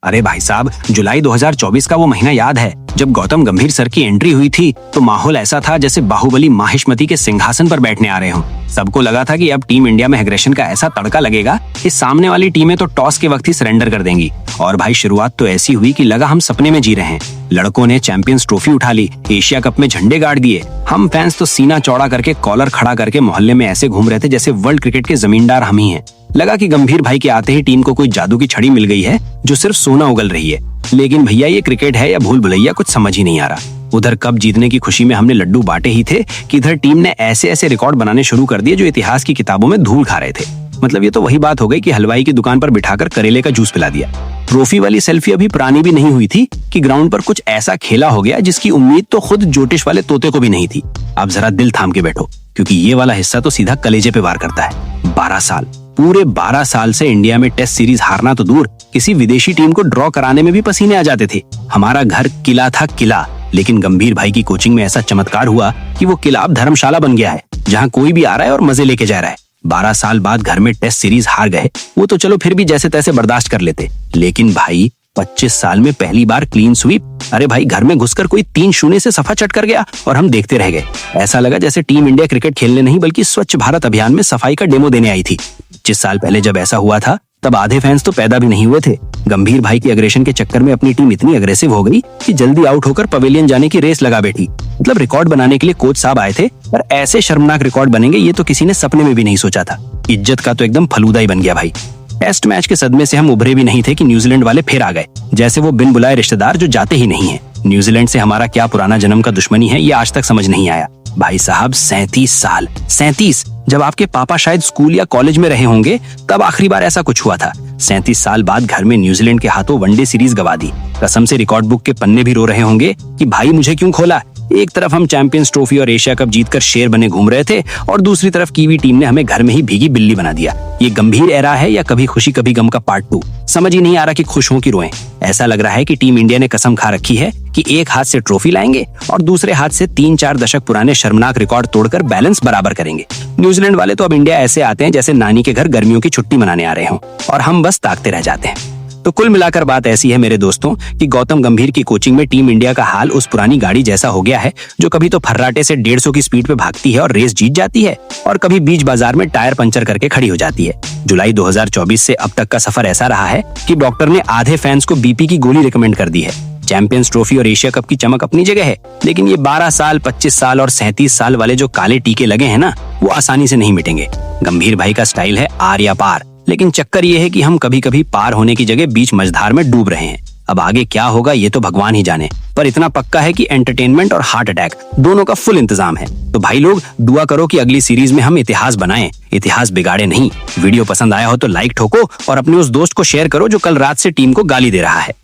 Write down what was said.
अरे भाई साहब, जुलाई 2024 का वो महीना याद है जब गौतम गंभीर सर की एंट्री हुई थी तो माहौल ऐसा था जैसे बाहुबली माहिष्मती के सिंहासन पर बैठने आ रहे हों। सबको लगा था कि अब टीम इंडिया में एग्रेशन का ऐसा तड़का लगेगा कि सामने वाली टीमें तो टॉस के वक्त ही सरेंडर कर देंगी। और भाई शुरुआत तो ऐसी हुई कि लगा हम सपने में जी रहे हैं। लड़कों ने चैंपियंस ट्रॉफी उठा ली, एशिया कप में झंडे गाड़ दिए। हम फैंस तो सीना चौड़ा करके कॉलर खड़ा करके मोहल्ले में ऐसे घूम रहे थे जैसे वर्ल्ड क्रिकेट के जमींदार हम ही हैं। लगा कि गंभीर भाई के आते ही टीम को कोई जादू की छड़ी मिल गई है जो सिर्फ सोना उगल रही है। लेकिन भैया ये क्रिकेट है या भूल भुलैया, कुछ समझ ही नहीं आ रहा। उधर कप जीतने की खुशी में हमने लड्डू बांटे ही थे कि इधर टीम ने ऐसे ऐसे रिकॉर्ड बनाने शुरू कर दिए जो इतिहास की किताबों में धूल खा रहे थे। मतलब ये तो वही बात हो गई कि हलवाई की दुकान पर बिठाकर करेले का जूस पिला दिया। ट्रॉफी वाली सेल्फी अभी पुरानी भी नहीं हुई थी कि ग्राउंड पर कुछ ऐसा खेला हो गया जिसकी उम्मीद तो खुद ज्योतिष वाले तोते को भी नहीं थी। अब जरा दिल थाम के बैठो, क्योंकि ये वाला हिस्सा तो सीधा कलेजे पे वार करता है। 12 साल, पूरे 12 साल से इंडिया में टेस्ट सीरीज हारना तो दूर, किसी विदेशी टीम को ड्रॉ कराने में भी पसीने आ जाते थे। हमारा घर किला था किला, लेकिन गंभीर भाई की कोचिंग में ऐसा चमत्कार हुआ कि वो किला अब धर्मशाला बन गया है, जहाँ कोई भी आ रहा है और मजे लेके जा रहा है। 12 साल बाद घर में टेस्ट सीरीज हार गए, वो तो चलो फिर भी जैसे तैसे बर्दाश्त कर लेते, लेकिन भाई 25 साल में पहली बार क्लीन स्वीप। अरे भाई, घर में घुसकर कोई 3-0 से सफा चट कर गया और हम देखते रह गए। ऐसा लगा जैसे टीम इंडिया क्रिकेट खेलने नहीं बल्कि स्वच्छ भारत अभियान में सफाई का डेमो देने आई थी। 25 साल पहले जब ऐसा हुआ था तब आधे फैंस तो पैदा भी नहीं हुए थे। गंभीर भाई की अग्रेशन के चक्कर में अपनी टीम इतनी अग्रेसिव हो गई कि जल्दी आउट होकर पवेलियन जाने की रेस लगा बैठी। मतलब रिकॉर्ड बनाने के लिए कोच साहब आए थे, पर ऐसे शर्मनाक रिकॉर्ड बनेंगे ये तो किसी ने सपने में भी नहीं सोचा था। इज्जत का तो एकदम फलूदा ही बन गया भाई। टेस्ट मैच के सदमे से हम उभरे भी नहीं थे कि न्यूजीलैंड वाले फिर आ गए, जैसे वो बिन बुलाए रिश्तेदार जो जाते ही नहीं है। न्यूजीलैंड से हमारा क्या पुराना जन्म का दुश्मनी है ये आज तक समझ नहीं आया। भाई साहब 37 साल, 37! जब आपके पापा शायद स्कूल या कॉलेज में रहे होंगे तब आखिरी बार ऐसा कुछ हुआ था। 37 साल बाद घर में न्यूजीलैंड के हाथों वनडे सीरीज गवा दी। कसम से रिकॉर्ड बुक के पन्ने भी रो रहे होंगे कि भाई मुझे क्यों खोला। एक तरफ हम चैंपियंस ट्रॉफी और एशिया कप जीतकर शेर बने घूम रहे थे और दूसरी तरफ कीवी टीम ने हमें घर में ही भीगी बिल्ली बना दिया। ये गंभीर एरा है या कभी खुशी कभी गम का पार्ट 2? समझ ही नहीं आ रहा कि खुश हों कि रोएं। ऐसा लग रहा है कि टीम इंडिया ने कसम खा रखी है कि एक हाथ से ट्रॉफी लाएंगे और दूसरे हाथ से 3-4 दशक पुराने शर्मनाक रिकॉर्ड तोड़कर बैलेंस बराबर करेंगे। न्यूजीलैंड वाले तो अब इंडिया ऐसे आते हैं जैसे नानी के घर गर्मियों की छुट्टी मनाने आ रहे हों और हम बस ताकते रह जाते हैं। तो कुल मिलाकर बात ऐसी है मेरे दोस्तों कि गौतम गंभीर की कोचिंग में टीम इंडिया का हाल उस पुरानी गाड़ी जैसा हो गया है जो कभी तो फर्राटे से 150 की स्पीड पे भागती है और रेस जीत जाती है और कभी बीच बाजार में टायर पंचर करके खड़ी हो जाती है। जुलाई 2024 से अब तक का सफर ऐसा रहा है कि डॉक्टर ने आधे फैंस को बीपी की गोली रिकमेंड कर दी है। चैंपियंस ट्रॉफी और एशिया कप की चमक अपनी जगह है, लेकिन ये 12 साल, 25 साल और 37 साल वाले जो काले टीके लगे हैं ना, वो आसानी से नहीं मिटेंगे। गंभीर भाई का स्टाइल है आर या पार, लेकिन चक्कर ये है कि हम कभी कभी पार होने की जगह बीच मझधार में डूब रहे हैं। अब आगे क्या होगा ये तो भगवान ही जाने, पर इतना पक्का है कि एंटरटेनमेंट और हार्ट अटैक दोनों का फुल इंतजाम है। तो भाई लोग दुआ करो कि अगली सीरीज में हम इतिहास बनाएं, इतिहास बिगाड़े नहीं। वीडियो पसंद आया हो तो लाइक ठोको और अपने उस दोस्त को शेयर करो जो कल रात से टीम को गाली दे रहा है।